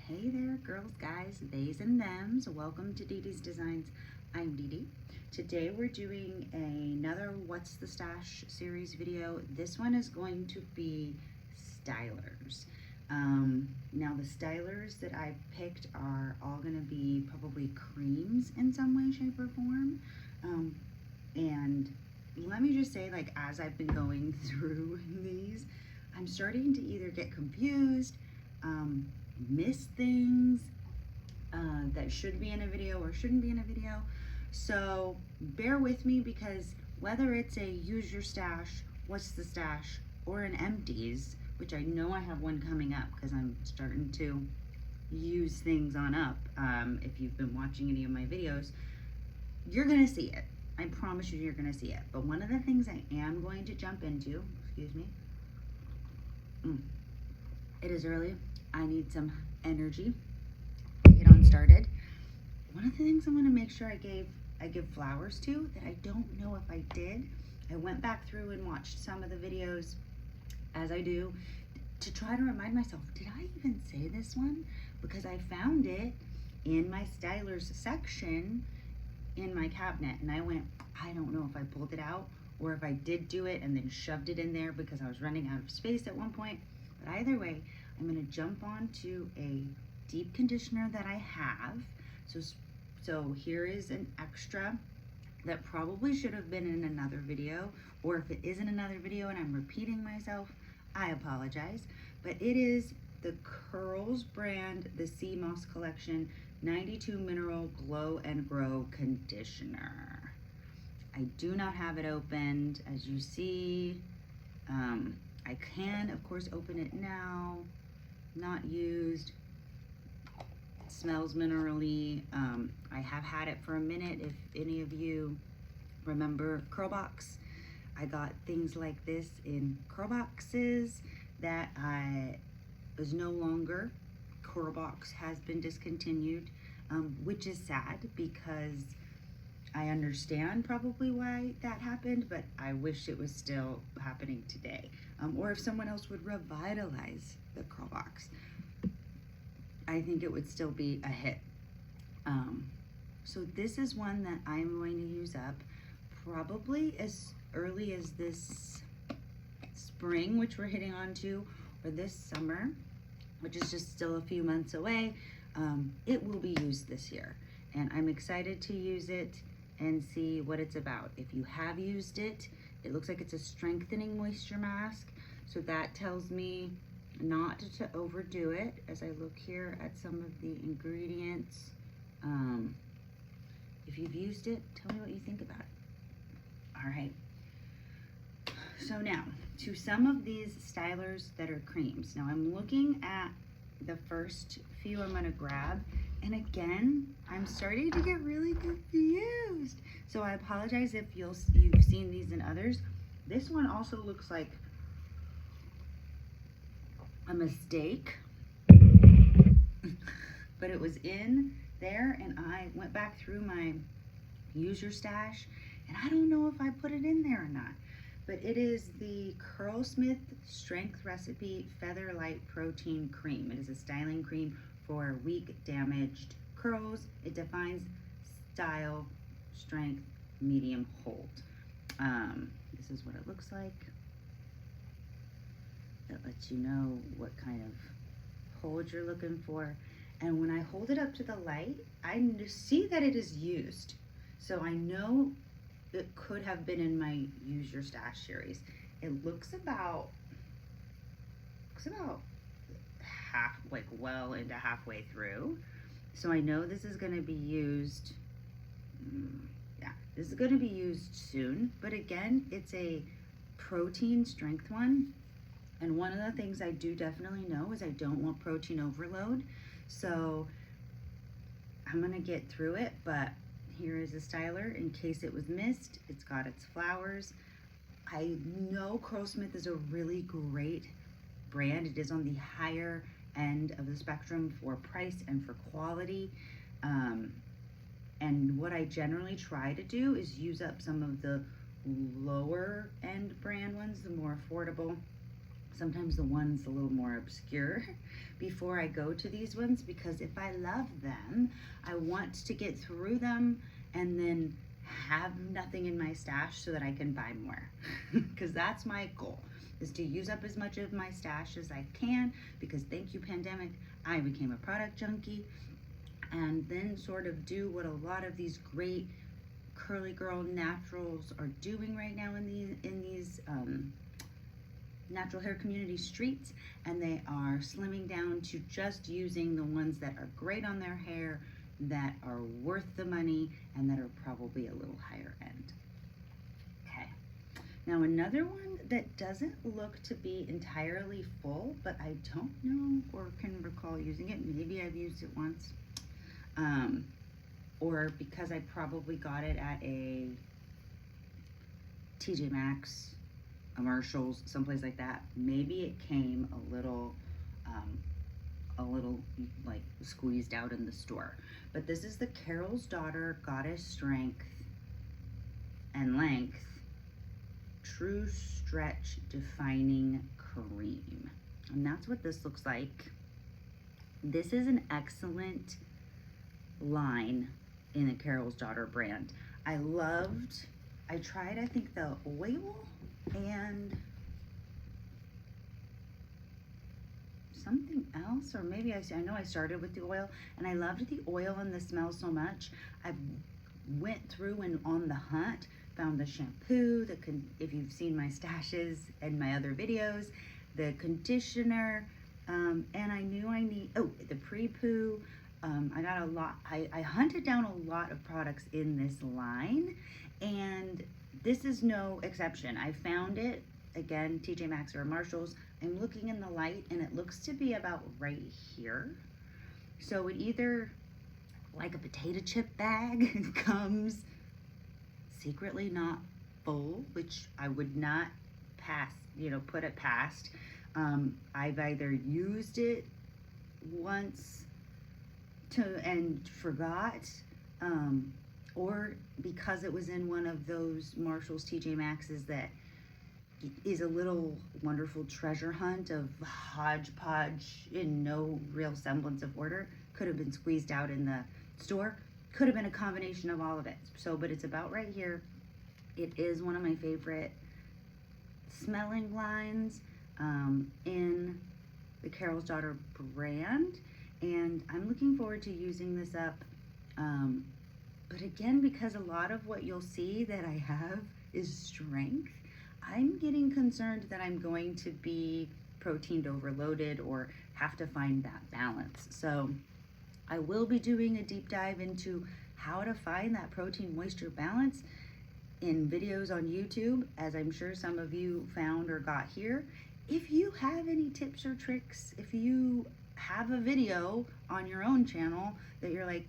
Hey there, girls, guys, theys, and thems. Welcome to Dee Dee's Designs. I'm Dee Dee. Today we're doing another What's the Stash series video. This one is going to be stylers. Now the stylers that I picked are all going to be probably creams in some way, shape, or form. And let me just say, like, as I've been going through these, I'm starting to either get confused, miss things that should be in a video or shouldn't be in a video. So bear with me, because whether it's a use your stash, what's the stash, or an empties, which I know I have one coming up because I'm starting to use things on up. If you've been watching any of my videos, you're gonna see it. I promise you're gonna see it. But one of the things I am going to jump into, excuse me, it is early. I need some energy to get on started. One of the things I'm gonna make sure I give flowers to, that I don't know if I did. I went back through and watched some of the videos, as I do, to try to remind myself, did I even say this one? Because I found it in my stylers section in my cabinet, and I went, I don't know if I pulled it out or if I did do it and then shoved it in there because I was running out of space at one point. But either way, I'm gonna jump on to a deep conditioner that I have. So here is an extra that probably should have been in another video, or if it is in another video and I'm repeating myself, I apologize. But it is the Curls brand, the Sea Moss Collection 92 Mineral Glow and Grow Conditioner. I do not have it opened, as you see. I can, of course, open it now. Not used. It smells minerally. I have had it for a minute. If any of you remember Curlbox, I got things like this in Curlboxes that is no longer. Curlbox has been discontinued, which is sad because I understand probably why that happened, but I wish it was still happening today. Or if someone else would revitalize the Curlbox, I think it would still be a hit. So this is one that I'm going to use up probably as early as this spring, which we're hitting on to, or this summer, which is just still a few months away. It will be used this year, and I'm excited to use it and see what it's about. If you have used it, it looks like it's a strengthening moisture mask, so that tells me not to overdo it. As I look here at some of the ingredients, if you've used it, tell me what you think about it. All right, so now to some of these stylers that are creams. Now I'm looking at the first few I'm gonna grab, and again, I'm starting to get really confused. So I apologize if you've seen these in others. This one also looks like a mistake, but it was in there, and I went back through my use your stash, and I don't know if I put it in there or not. But it is the Curlsmith Strength Recipe Feather Light Protein Cream. It is a styling cream for weak, damaged curls. It defines style, strength, medium hold. This is what it looks like. That lets you know what kind of hold you're looking for. And when I hold it up to the light, I see that it is used. So I know it could have been in my use your stash series. It looks about half, like well into halfway through. So I know this is gonna be used, yeah, this is gonna be used soon. But again, it's a protein strength one. And one of the things I do definitely know is I don't want protein overload. So I'm gonna get through it, but here is a styler in case it was missed. It's got its flowers. I know Curlsmith is a really great brand. It is on the higher end of the spectrum for price and for quality. And what I generally try to do is use up some of the lower end brand ones, the more affordable sometimes the ones a little more obscure before I go to these ones, because if I love them, I want to get through them and then have nothing in my stash so that I can buy more. Because that's my goal, is to use up as much of my stash as I can, because thank you pandemic, I became a product junkie, and then sort of do what a lot of these great curly girl naturals are doing right now in these natural hair community streets, and they are slimming down to just using the ones that are great on their hair, that are worth the money, and that are probably a little higher end. Okay, now another one that doesn't look to be entirely full, but I don't know or can recall using it. Maybe I've used it once, or because I probably got it at a TJ Maxx, a Marshalls, someplace like that. Maybe it came a little like squeezed out in the store. But this is the Carol's Daughter Goddess Strength and Length True Stretch Defining Cream. And that's what this looks like. This is an excellent line in the Carol's Daughter brand. I tried, I think, the oil and something else, or maybe I know I started with the oil, and I loved the oil and the smell so much. I went through and on the hunt found the shampoo, if you've seen my stashes and my other videos, the conditioner, and I knew I need, the pre-poo. I got a lot, I hunted down a lot of products in this line, and this is no exception. I found it, again, TJ Maxx or Marshalls. I'm looking in the light and it looks to be about right here. So it either, like a potato chip bag, comes secretly not full, which I would not put it past. I've either used it once and forgot, or because it was in one of those Marshalls, TJ Maxx's that is a little wonderful treasure hunt of hodgepodge in no real semblance of order. Could have been squeezed out in the store. Could have been a combination of all of it. So, but it's about right here. It is one of my favorite smelling lines in the Carol's Daughter brand. And I'm looking forward to using this up. But again, because a lot of what you'll see that I have is strength, I'm getting concerned that I'm going to be protein overloaded or have to find that balance. So I will be doing a deep dive into how to find that protein moisture balance in videos on YouTube, as I'm sure some of you found or got here. If you have any tips or tricks, if you have a video on your own channel that you're like,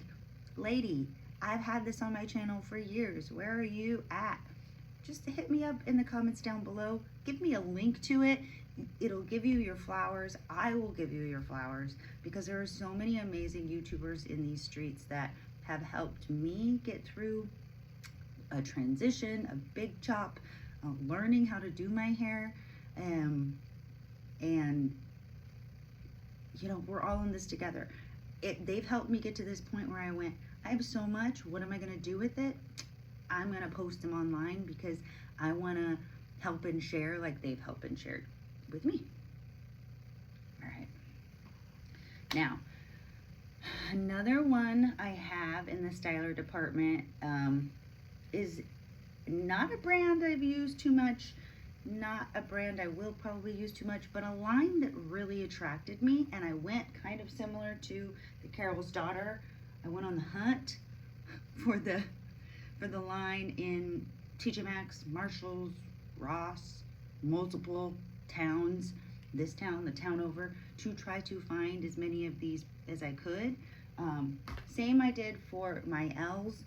lady, I've had this on my channel for years, where are you at? Just hit me up in the comments down below. Give me a link to it. It'll give you your flowers. I will give you your flowers, because there are so many amazing YouTubers in these streets that have helped me get through a transition, a big chop, learning how to do my hair, and we're all in this together. They've helped me get to this point where I went, I have so much, what am I gonna do with it? I'm gonna post them online because I wanna help and share like they've helped and shared with me. All right. Now, another one I have in the styler department is not a brand I've used too much, not a brand I will probably use too much, but a line that really attracted me, and I went kind of similar to the Carol's Daughter. I went on the hunt for the line in TJ Maxx, Marshalls, Ross, multiple towns, this town, the town over, to try to find as many of these as I could. Same I did for my L's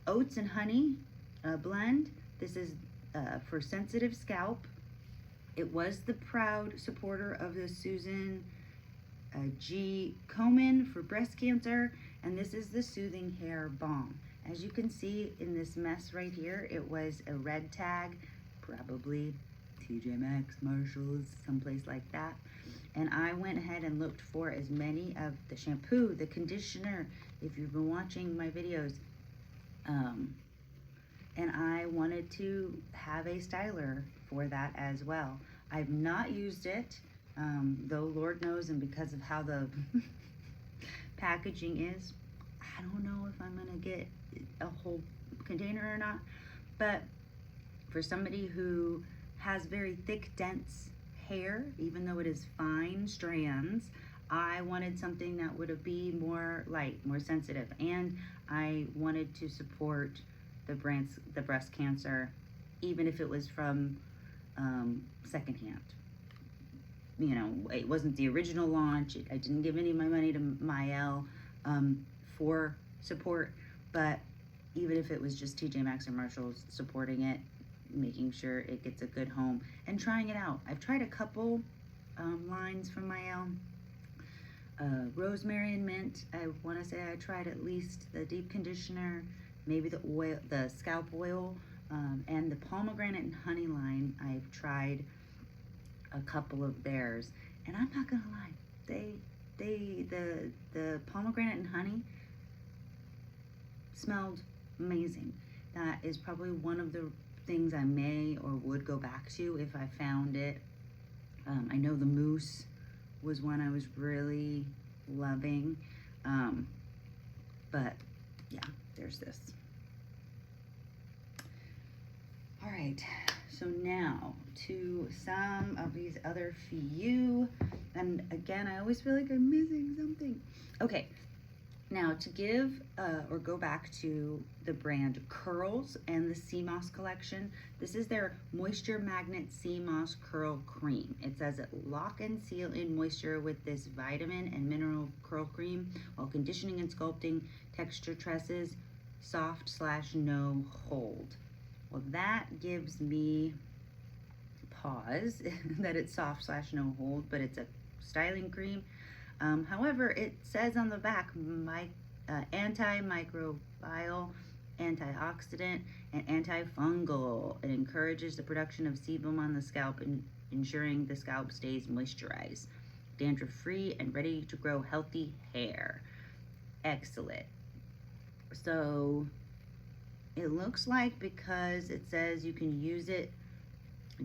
oats and honey blend. This is for sensitive scalp. It was the proud supporter of the Susan G. Komen for breast cancer, and this is the Soothing Hair Balm. As you can see in this mess right here, it was a red tag, probably TJ Maxx, Marshalls, someplace like that. And I went ahead and looked for as many of the shampoo, the conditioner, if you've been watching my videos. And I wanted to have a styler for that as well. I've not used it, though Lord knows, and because of how the packaging is, I don't know if I'm gonna get a whole container or not. But for somebody who has very thick, dense hair, even though it is fine strands, I wanted something that would be more light, more sensitive, and I wanted to support the breast cancer, even if it was from secondhand. You know, it wasn't the original launch. I didn't give any of my money to Mielle for support, but even if it was just TJ Maxx or Marshalls supporting it, making sure it gets a good home and trying it out. I've tried a couple lines from Mielle. Rosemary and mint. I want to say I tried at least the deep conditioner, maybe the oil, the scalp oil, and the pomegranate and honey line. I've tried a couple of theirs, and I'm not gonna lie, the pomegranate and honey smelled amazing. That is probably one of the things I may or would go back to if I found it. I know the mousse was one I was really loving, but yeah, there's this. All right, so now to some of these other few, and again, I always feel like I'm missing something. Okay, now to give or go back to the brand Curls and the Sea Moss collection. This is their Moisture Magnet Sea Moss Curl Cream. It says it lock and seal in moisture with this vitamin and mineral curl cream while conditioning and sculpting texture tresses, soft/no hold. Well, that gives me pause that it's soft/no hold, but it's a styling cream. However, it says on the back, antimicrobial, antioxidant, and antifungal. It encourages the production of sebum on the scalp and ensuring the scalp stays moisturized, dandruff-free, and ready to grow healthy hair. Excellent. So it looks like, because it says you can use it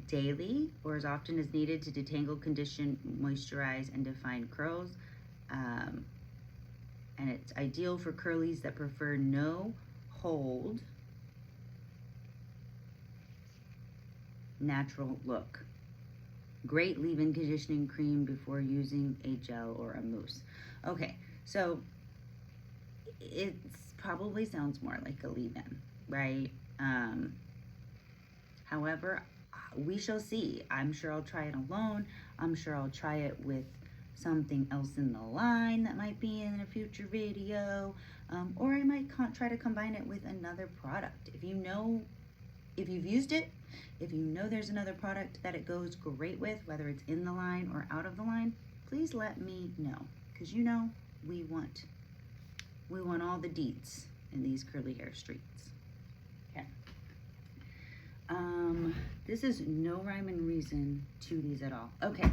daily or as often as needed to detangle, condition, moisturize, and define curls. And it's ideal for curlies that prefer no hold, natural look. Great leave-in conditioning cream before using a gel or a mousse. Okay, so it probably sounds more like a leave-in, right? However, we shall see. I'm sure I'll try it alone. I'm sure I'll try it with something else in the line that might be in a future video, or I might try to combine it with another product. If you know, if you've used it, if you know there's another product that it goes great with, whether it's in the line or out of the line, please let me know, because you know we want all the deets in these curly hair streets. Okay. This is no rhyme and reason to these at all. Okay.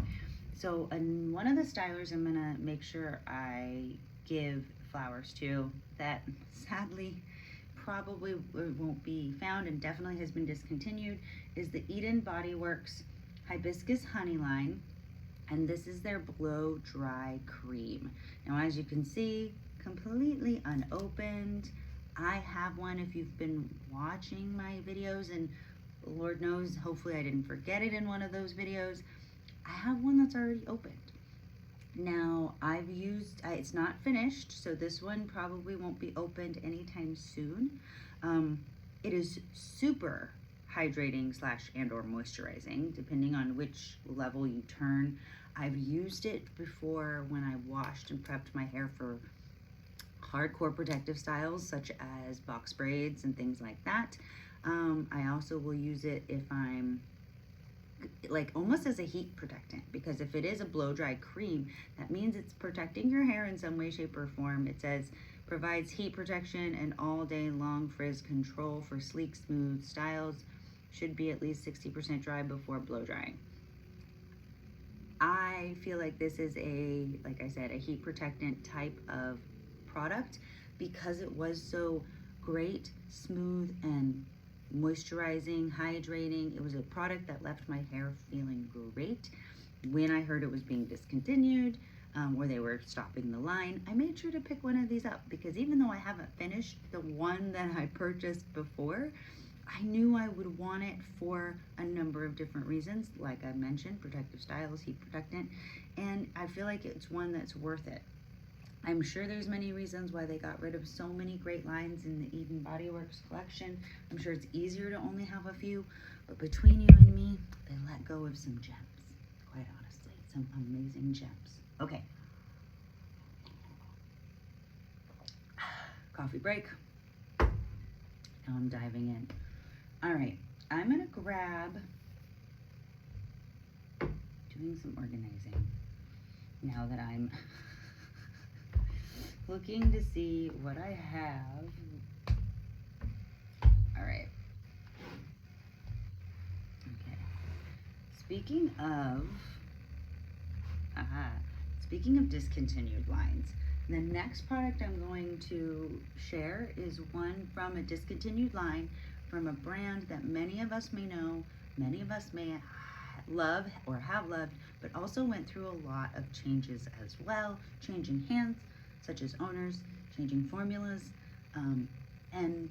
So one of the stylers I'm gonna make sure I give flowers to, that sadly probably won't be found and definitely has been discontinued, is the Eden Body Works Hibiscus Honey line. And this is their blow dry cream. Now, as you can see, completely unopened. I have one, if you've been watching my videos, and Lord knows, hopefully I didn't forget it in one of those videos. I have one that's already opened. Now, I've used, it's not finished, so this one probably won't be opened anytime soon. It is super hydrating / and or moisturizing, depending on which level you turn. I've used it before when I washed and prepped my hair for hardcore protective styles, such as box braids and things like that. I also will use it if I'm like almost as a heat protectant, because if it is a blow dry cream, that means it's protecting your hair in some way, shape, or form. It says provides heat protection and all day long frizz control for sleek, smooth styles. should be at least 60% dry before blow drying. I feel like this is like I said, a heat protectant type of product because it was so great, smooth, and moisturizing, hydrating. It was a product that left my hair feeling great. When I heard it was being discontinued, or they were stopping the line, I made sure to pick one of these up because even though I haven't finished the one that I purchased before, I knew I would want it for a number of different reasons. Like I mentioned, protective styles, heat protectant, and I feel like it's one that's worth it. I'm sure there's many reasons why they got rid of so many great lines in the Eden Body Works collection. I'm sure it's easier to only have a few, but between you and me, they let go of some gems, quite honestly, some amazing gems. Okay. Coffee break. Now I'm diving in. All right, I'm gonna grab, doing some organizing now that I'm looking to see what I have. All right. Okay. Speaking of discontinued lines, the next product I'm going to share is one from a discontinued line from a brand that many of us may know, many of us may love or have loved, but also went through a lot of changes as well, changing hands, such as owners, changing formulas, and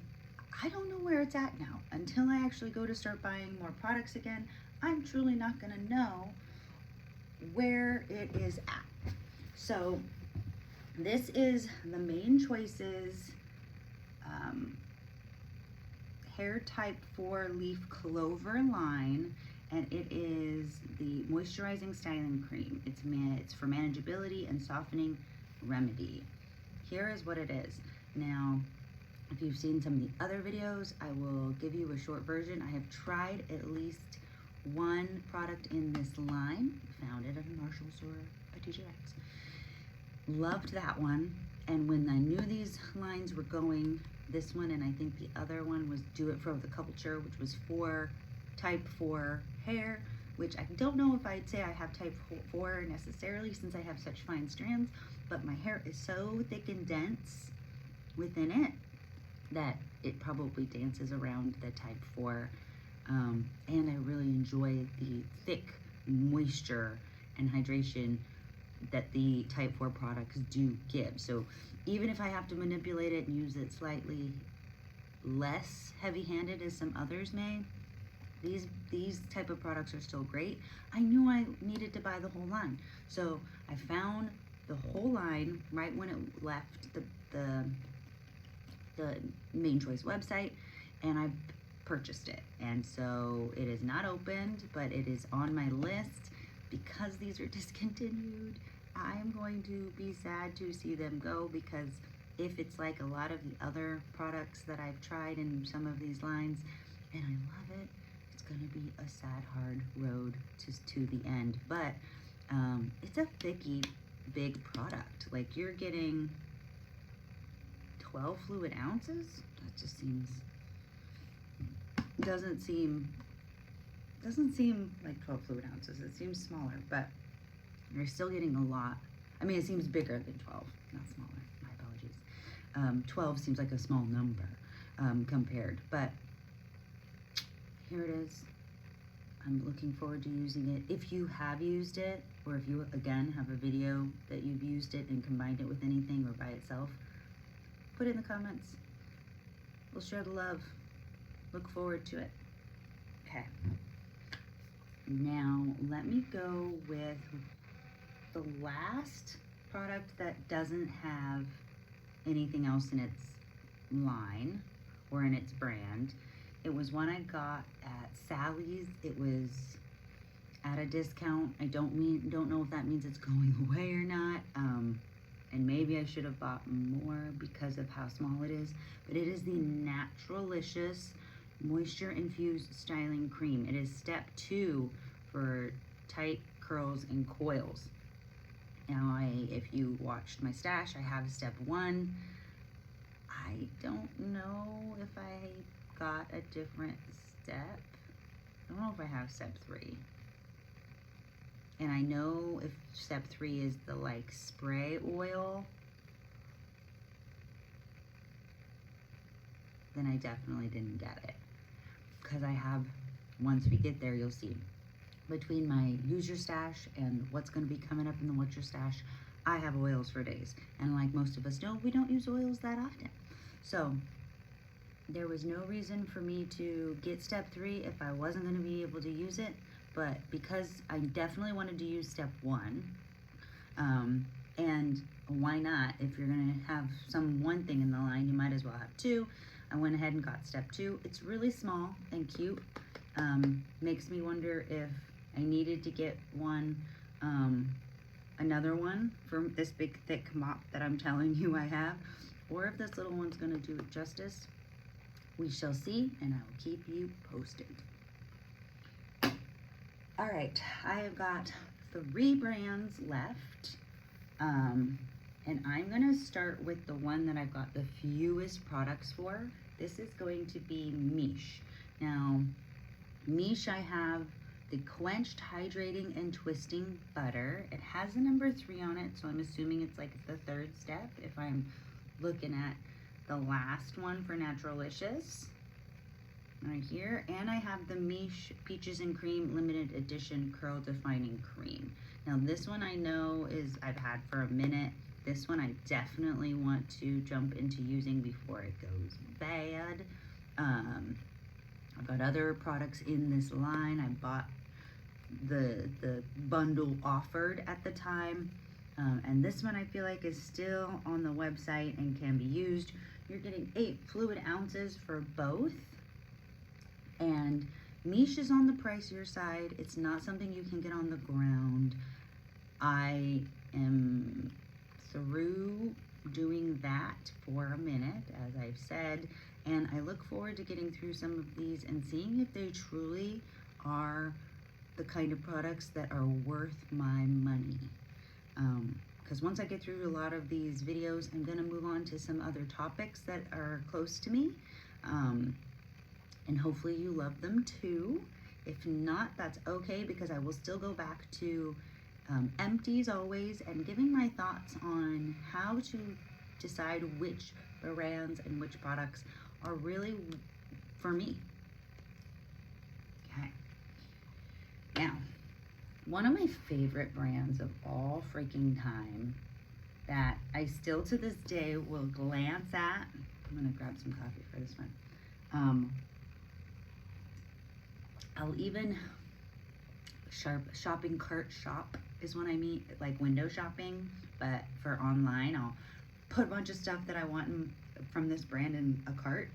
I don't know where it's at now. Until I actually go to start buying more products again, I'm truly not gonna know where it is at. So this is the Mane Choices Hair Type 4 Leaf Clover line, and it is the moisturizing styling cream. It's for manageability and softening remedy. Here is what it is. Now, if you've seen some of the other videos, I will give you a short version. I have tried at least one product in this line. Found it at a Marshalls or a TJ Maxx. Loved that one. And when I knew these lines were going, this one and I think the other one was Do It For The Culture, which was for type 4 hair, which I don't know if I'd say I have type 4 necessarily since I have such fine strands, but my hair is so thick and dense within it that it probably dances around the type 4. And I really enjoy the thick moisture and hydration that the type 4 products do give. So even if I have to manipulate it and use it slightly less heavy-handed as some others may, these type of products are still great. I knew I needed to buy the whole line. So I found the whole line right when it left the Mane Choice website, and I purchased it. And so it is not opened, but it is on my list. Because these are discontinued, I'm going to be sad to see them go, because if it's like a lot of the other products that I've tried in some of these lines and I love it, it's going to be a sad, hard road to the end. But it's a thicky, big product. Like, you're getting 12 fluid ounces? That just doesn't seem like 12 fluid ounces. It seems smaller, but you're still getting a lot. I mean, it seems bigger than 12, not smaller. My apologies. 12 seems like a small number compared, but here it is. I'm looking forward to using it. If you have used it, or if you, again, have a video that you've used it and combined it with anything or by itself, put it in the comments. We'll share the love. Look forward to it. Okay. Now, let me go with the last product that doesn't have anything else in its line or in its brand. It was one I got at Sally's. It was at a discount. I don't know if that means it's going away or not. And maybe I should have bought more because of how small it is. But it is the Naturalicious Moisture Infused Styling Cream. It is step 2 for tight curls and coils. Now, if you watched my stash, I have step 1. I don't know if I got a different step I don't know if I have step 3. And I know if step 3 is the like spray oil, then I definitely didn't get it. Because I have, once we get there, you'll see. Between my use your stash and what's going to be coming up in the what's your stash, I have oils for days. And like most of us know, we don't use oils that often. So there was no reason for me to get step 3 if I wasn't going to be able to use it. But because I definitely wanted to use step 1, and why not? If you're going to have one thing in the line, you might as well have 2. I went ahead and got step 2. It's really small and cute. Makes me wonder if I needed to get another one for this big thick mop that I'm telling you I have, or if this little one's gonna do it justice. We shall see, and I will keep you posted. All right, I have got 3 brands left, and I'm gonna start with the one that I've got the fewest products for. This is going to be Miche. Now, Miche, I have the Quenched Hydrating and Twisting Butter. It has a number 3 on it, so I'm assuming it's like the 3rd step if I'm looking at the last one for Naturalicious right here. And I have the Miche Peaches and Cream Limited Edition Curl Defining Cream. Now this one I know I've had for a minute. This one I definitely want to jump into using before it goes bad. I've got other products in this line. I bought the bundle offered at the time. And this one I feel like is still on the website and can be used. You're getting 8 fluid ounces for both. And Miche is on the pricier side. It's not something you can get on the ground. I am through doing that for a minute, as I've said, and I look forward to getting through some of these and seeing if they truly are the kind of products that are worth my money. Because once I get through a lot of these videos, I'm going to move on to some other topics that are close to me. And hopefully you love them too. If not, that's okay, because I will still go back to empties always and giving my thoughts on how to decide which brands and which products are really for me. Okay. Now, one of my favorite brands of all freaking time that I still to this day will glance at. I'm gonna grab some coffee for this one. I'll even shopping cart shop is what I mean, like window shopping, but for online. I'll put a bunch of stuff that I want from this brand in a cart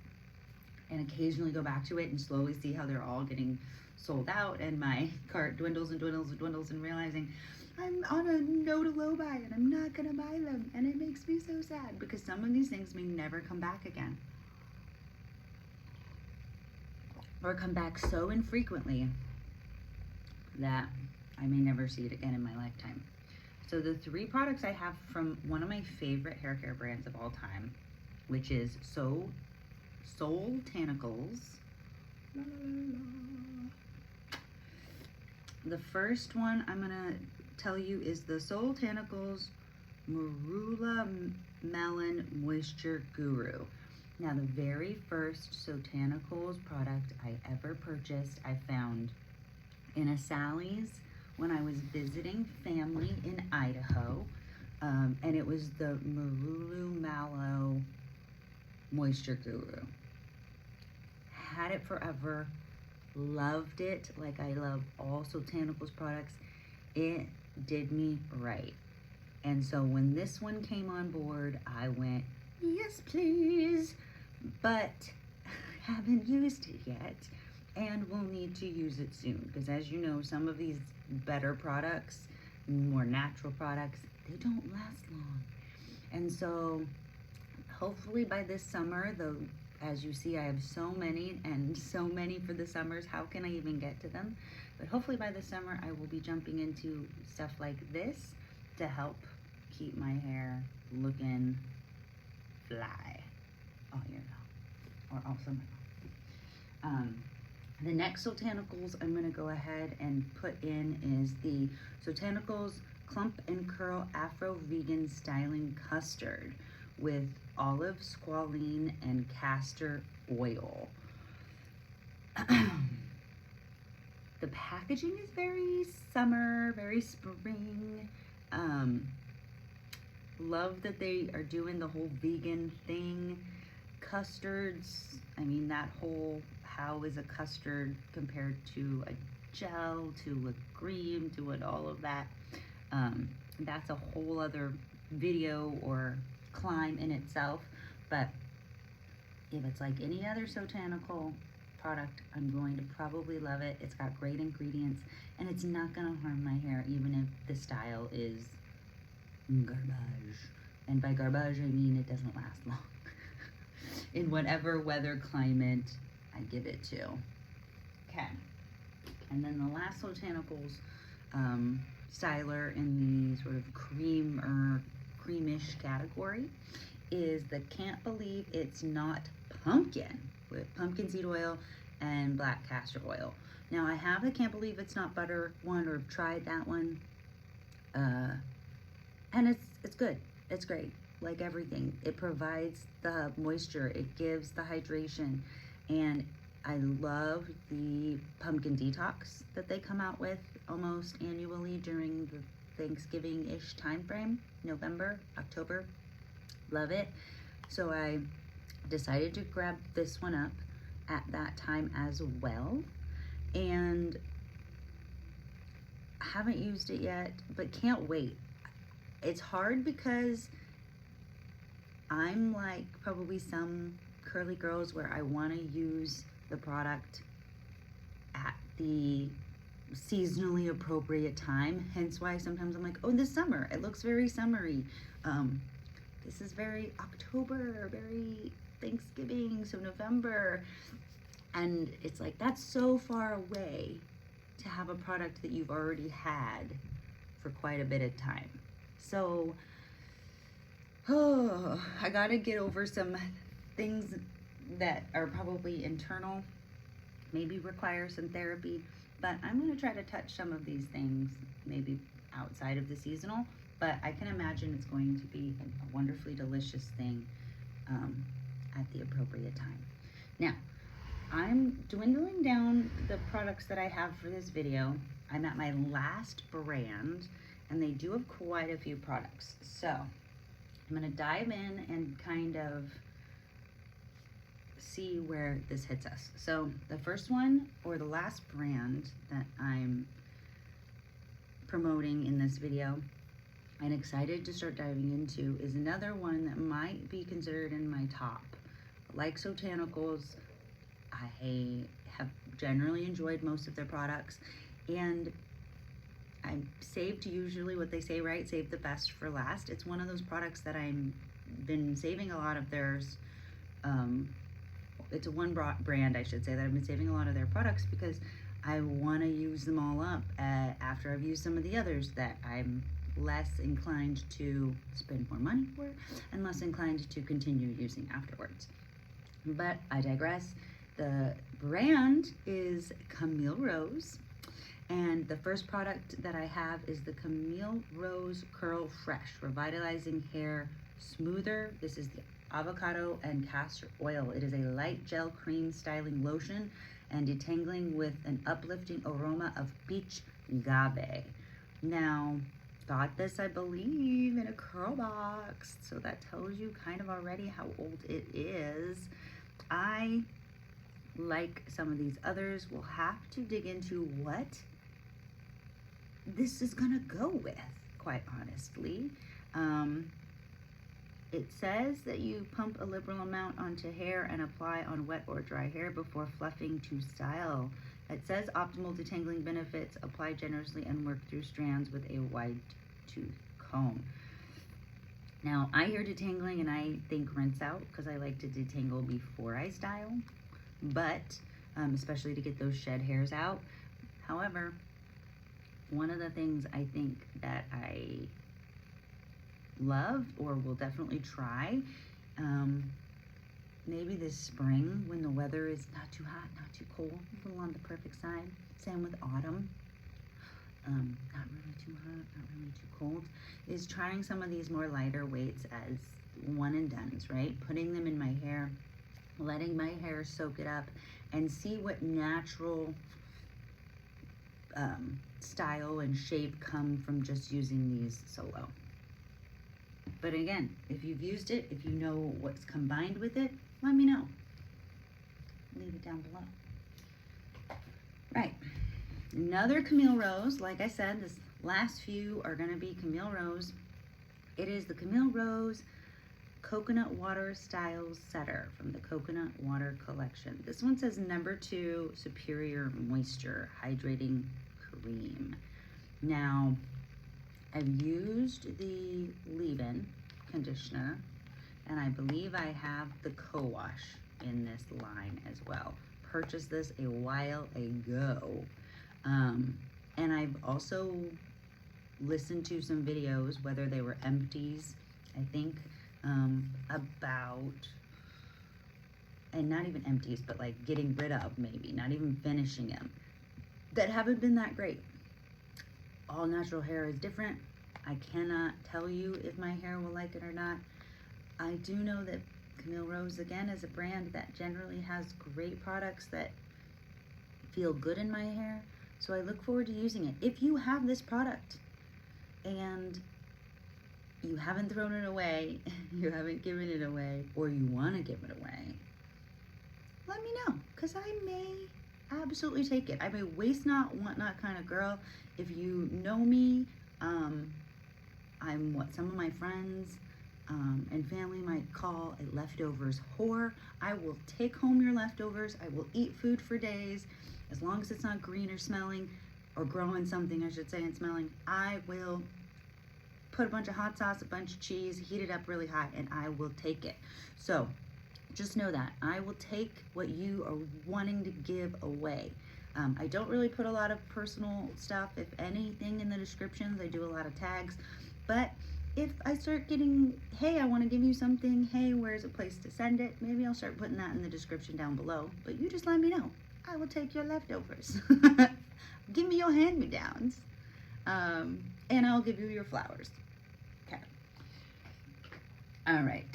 and occasionally go back to it and slowly see how they're all getting sold out, and my cart dwindles and dwindles and dwindles, and realizing I'm on a no to low buy and I'm not gonna buy them, and it makes me so sad because some of these things may never come back again, or come back so infrequently that I may never see it again in my lifetime. So the 3 products I have from one of my favorite hair care brands of all time, which is Soultanicals. The first one I'm gonna tell you is the Soultanicals Marula Melon Moisture Guru. Now, the very first Soultanicals product I ever purchased, I found in a Sally's when I was visiting family in Idaho, and it was the Marula Mallow Moisture Guru. Had it forever, loved it like I love all Soultanicals products. It did me right. And so when this one came on board, I went, yes, please, but haven't used it yet, and will need to use it soon, because as you know, some of these better products, more natural products, they don't last long. And so hopefully by this summer, though, as you see, I have so many and so many for the summers, how can I even get to them? But hopefully by the summer, I will be jumping into stuff like this to help keep my hair looking fly all year long, or all summer long. The next Sotanicals I'm going to go ahead and put in is the Sotanicals Clump and Curl Afro Vegan Styling Custard with olive, squalene, and castor oil. The packaging is very summer, very spring. Love that they are doing the whole vegan thing. Custards, I mean, that whole how is a custard compared to a gel, to a cream, to what all of that. That's a whole other video or climb in itself. But if it's like any other Sotanical product, I'm going to probably love it. It's got great ingredients and it's not going to harm my hair, even if the style is garbage. And by garbage, I mean it doesn't last long. In whatever weather climate I give it to. Okay. And then the last Sotanicals styler in the sort of cream or creamish category is the Can't Believe It's Not Pumpkin with pumpkin seed oil and black castor oil. Now I have the Can't Believe It's Not Butter one, or tried that one, and it's good. It's great. Like everything, it provides the moisture, it gives the hydration, and I love the pumpkin detox that they come out with almost annually during the Thanksgiving-ish time frame, November, October. Love it. So I decided to grab this one up at that time as well, and haven't used it yet, but can't wait. It's hard because I'm like probably some curly girls where I want to use the product at the seasonally appropriate time, hence why sometimes I'm like, oh, this summer, it looks very summery. This is very October, very Thanksgiving, so November, and it's like that's so far away to have a product that you've already had for quite a bit of time. So I gotta get over some things that are probably internal, maybe require some therapy, but I'm gonna try to touch some of these things maybe outside of the seasonal, but I can imagine it's going to be a wonderfully delicious thing at the appropriate time. Now, I'm dwindling down the products that I have for this video. I'm at my last brand, and they do have quite a few products. So I'm gonna dive in and kind of see where this hits us. So the first one, or the last brand that I'm promoting in this video and excited to start diving into, is another one that might be considered in my top. Like Sotanicals, I have generally enjoyed most of their products, and I saved usually what they say, right? Save the best for last. It's one of those products that I'm been saving a lot of theirs. It's a one brand, I should say, that I've been saving a lot of their products because I want to use them all up after I've used some of the others that I'm less inclined to spend more money for and less inclined to continue using afterwards. But I digress. The brand is Camille Rose, and the first product that I have is the Camille Rose Curl Fresh Revitalizing Hair Smoother. This is the avocado and castor oil. It is a light gel cream styling lotion and detangling with an uplifting aroma of peach agave. Now, got this, I believe, in a curl box, so that tells you kind of already how old it is. I, like some of these others, will have to dig into what this is gonna go with, quite honestly. It says that you pump a liberal amount onto hair and apply on wet or dry hair before fluffing to style. It says optimal detangling benefits, apply generously and work through strands with a wide tooth comb. Now, I hear detangling and I think rinse out because I like to detangle before I style, but especially to get those shed hairs out. However, one of the things I think that I love or will definitely try maybe this spring when the weather is not too hot, not too cold, a little on the perfect side. Same with autumn. Not really too hot, not really too cold, is trying some of these more lighter weights as one and dones, right? Putting them in my hair, letting my hair soak it up, and see what natural style and shape come from just using these solo. But again, if you've used it, if you know what's combined with it, let me know. Leave it down below. Right. Another Camille Rose. Like I said, this last few are going to be Camille Rose. It is the Camille Rose Coconut Water Styles Setter from the Coconut Water Collection. This one says number 2 Superior Moisture Hydrating Cream. Now, I've used the leave-in conditioner, and I believe I have the co-wash in this line as well. Purchased this a while ago. And I've also listened to some videos, whether they were empties, I think, about, and not even empties, but like getting rid of maybe, not even finishing them, that haven't been that great. All natural hair is different. I cannot tell you if my hair will like it or not. I do know that Camille Rose, again, is a brand that generally has great products that feel good in my hair. So I look forward to using it. If you have this product and you haven't thrown it away, you haven't given it away, or you want to give it away, let me know, because I may absolutely take it. I'm a waste not, want not kind of girl. If you know me, I'm what some of my friends and family might call a leftovers whore. I will take home your leftovers. I will eat food for days. As long as it's not green or smelling, or growing something, I should say, and smelling, I will put a bunch of hot sauce, a bunch of cheese, heat it up really hot, and I will take it. So just know that. I will take what you are wanting to give away. I don't really put a lot of personal stuff, if anything, in the descriptions. I do a lot of tags. But if I start getting, hey, I want to give you something, hey, where's a place to send it? Maybe I'll start putting that in the description down below. But you just let me know. I will take your leftovers. Give me your hand-me-downs. And I'll give you your flowers. Okay. All right.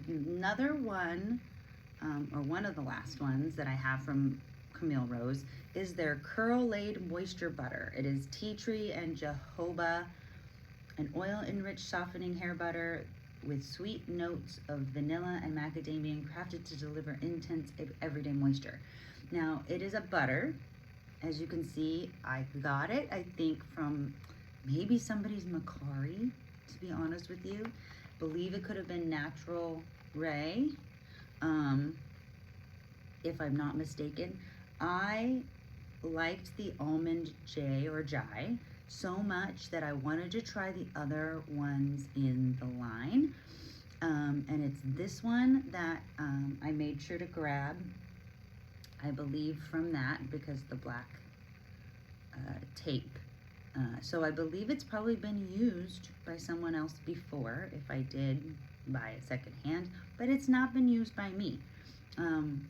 Another one, or one of the last ones that I have from Camille Rose, is their Curl Laid Moisture Butter. It is tea tree and jojoba, an oil-enriched softening hair butter with sweet notes of vanilla and macadamia, crafted to deliver intense everyday moisture. Now, it is a butter. As you can see, I got it, I think, from maybe somebody's Macari, to be honest with you. Believe it could have been Natural Ray, if I'm not mistaken. I liked the Almond J or Jai so much that I wanted to try the other ones in the line. And it's this one that I made sure to grab, I believe, from that, because the black tape. So I believe it's probably been used by someone else before, if I did buy it secondhand, but it's not been used by me.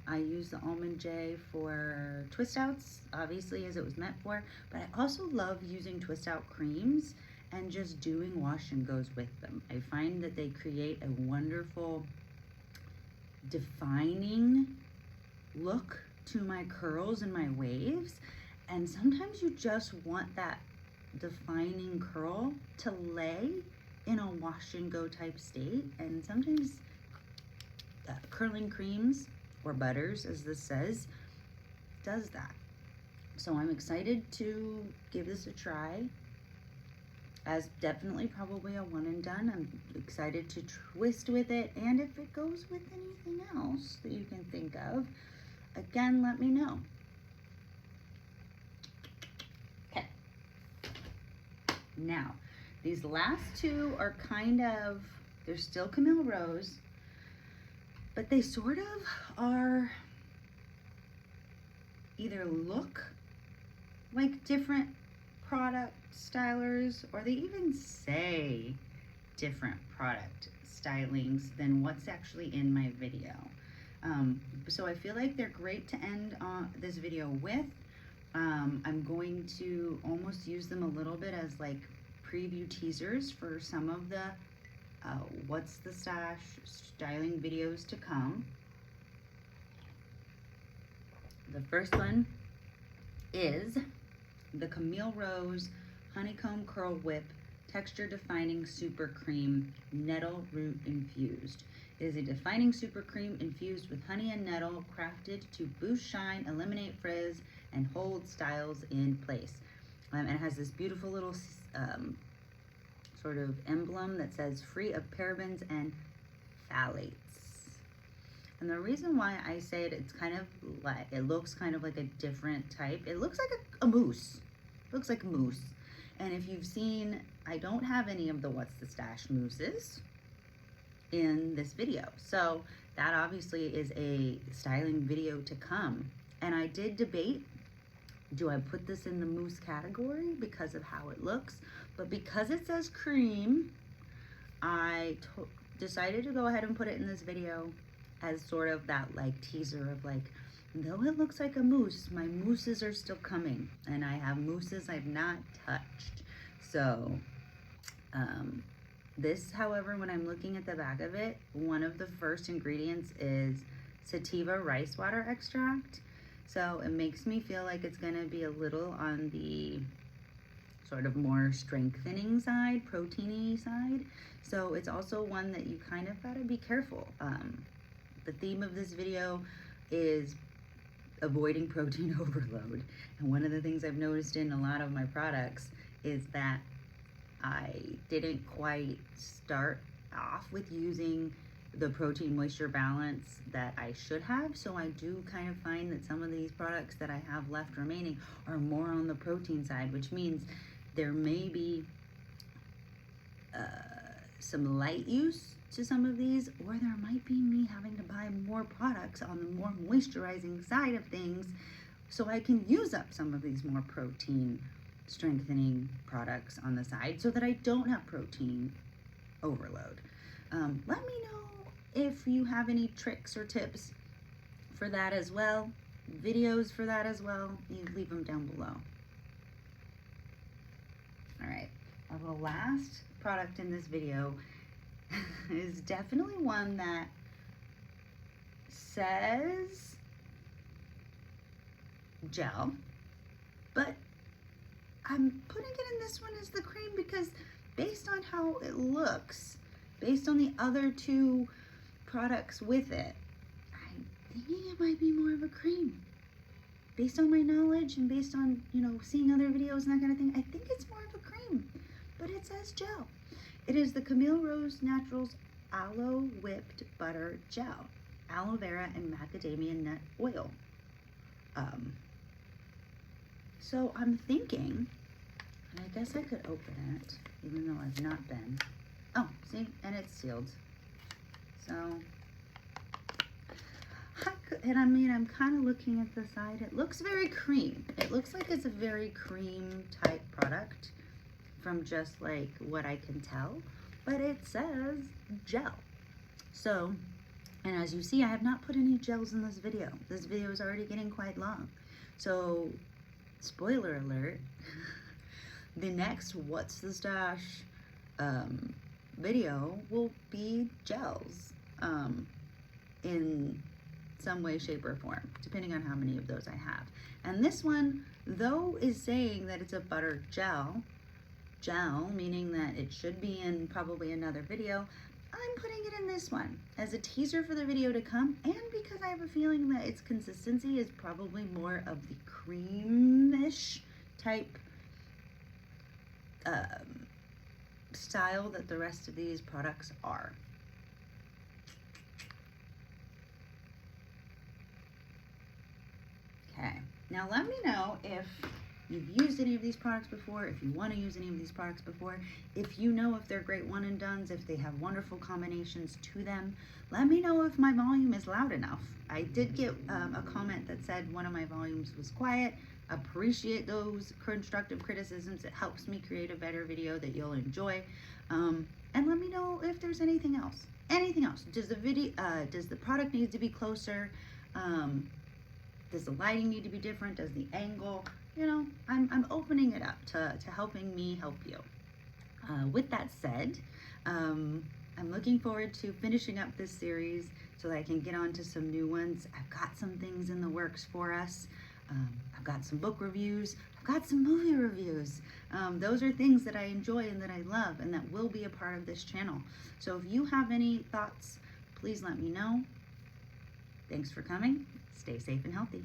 I use the Almond J for twist outs, obviously, as it was meant for, but I also love using twist out creams and just doing wash and goes with them. I find that they create a wonderful defining look to my curls and my waves, and sometimes you just want that defining curl to lay in a wash and go type state, and sometimes curling creams or butters, as this says, does that. So I'm excited to give this a try, as definitely probably a one and done. I'm excited to twist with it, and if it goes with anything else that you can think of, again, let me know. Okay. Now, these last two are kind of, they're still Camille Rose, but they sort of are, either look like different product stylers, or they even say different product stylings than what's actually in my video. So I feel like they're great to end this video with. I'm going to almost use them a little bit as like preview teasers for some of the What's the Stash styling videos to come. The first one is the Camille Rose Honeycomb Curl Whip Texture Defining Super Cream Nettle Root Infused. It is a defining super cream infused with honey and nettle, crafted to boost shine, eliminate frizz, and hold styles in place. And it has this beautiful little sort of emblem that says free of parabens and phthalates. And the reason why I say it's kind of like, it looks kind of like a different type. It looks like a mousse. It looks like mousse. And if you've seen, I don't have any of the What's the Stash mousses in this video. So that obviously is a styling video to come. And I did debate, do I put this in the mousse category because of how it looks? But because it says cream, I decided to go ahead and put it in this video as sort of that like teaser of like, though it looks like a mousse, my mousses are still coming, and I have mousses I've not touched. So this, however, when I'm looking at the back of it, one of the first ingredients is sativa rice water extract. So it makes me feel like it's gonna be a little on the sort of more strengthening side, proteiny side. So it's also one that you kind of gotta be careful. The theme of this video is avoiding protein overload. And one of the things I've noticed in a lot of my products is that I didn't quite start off with using the protein moisture balance that I should have. So I do kind of find that some of these products that I have left remaining are more on the protein side, which means there may be some light use to some of these, or there might be me having to buy more products on the more moisturizing side of things so I can use up some of these more protein strengthening products on the side so that I don't have protein overload. Let me know if you have any tricks or tips for that as well, videos for that as well. You leave them down below. All right, the last product in this video is definitely one that says gel, but I'm putting it in this one as the cream because based on how it looks, based on the other two products with it, I'm thinking it might be more of a cream. Based on my knowledge and based on, you know, seeing other videos and that kind of thing, I think it's more of a cream, but it says gel. It is the Camille Rose Naturals Aloe Whipped Butter Gel, aloe vera and macadamia nut oil. So I'm thinking, and I guess I could open it, even though I've not been. Oh, see, and it's sealed. So, I mean, I'm kind of looking at the side. It looks very cream. It looks like it's a very cream type product from just like what I can tell, but it says gel. So, and as you see, I have not put any gels in this video. This video is already getting quite long. So, spoiler alert, the next What's the Stash video will be gels in some way, shape, or form, depending on how many of those I have. And this one, though, is saying that it's a butter gel, meaning that it should be in probably another video, I'm putting it in this one as a teaser for the video to come, and because I have a feeling that its consistency is probably more of the creamish type style that the rest of these products are. Okay, now let me know if you've used any of these products before, if you want to use any of these products before, if you know if they're great one and dones, if they have wonderful combinations to them. Let me know if my volume is loud enough. I did get a comment that said one of my volumes was quiet. Appreciate those constructive criticisms. It helps me create a better video that you'll enjoy. And let me know if there's there's anything else. Does the product need to be closer? Does the lighting need to be different? Does the angle? You know, I'm opening it up to helping me help you. With that said, I'm looking forward to finishing up this series so that I can get on to some new ones. I've got some things in the works for us. I've got some book reviews. I've got some movie reviews. Those are things that I enjoy and that I love and that will be a part of this channel. So if you have any thoughts, please let me know. Thanks for coming. Stay safe and healthy.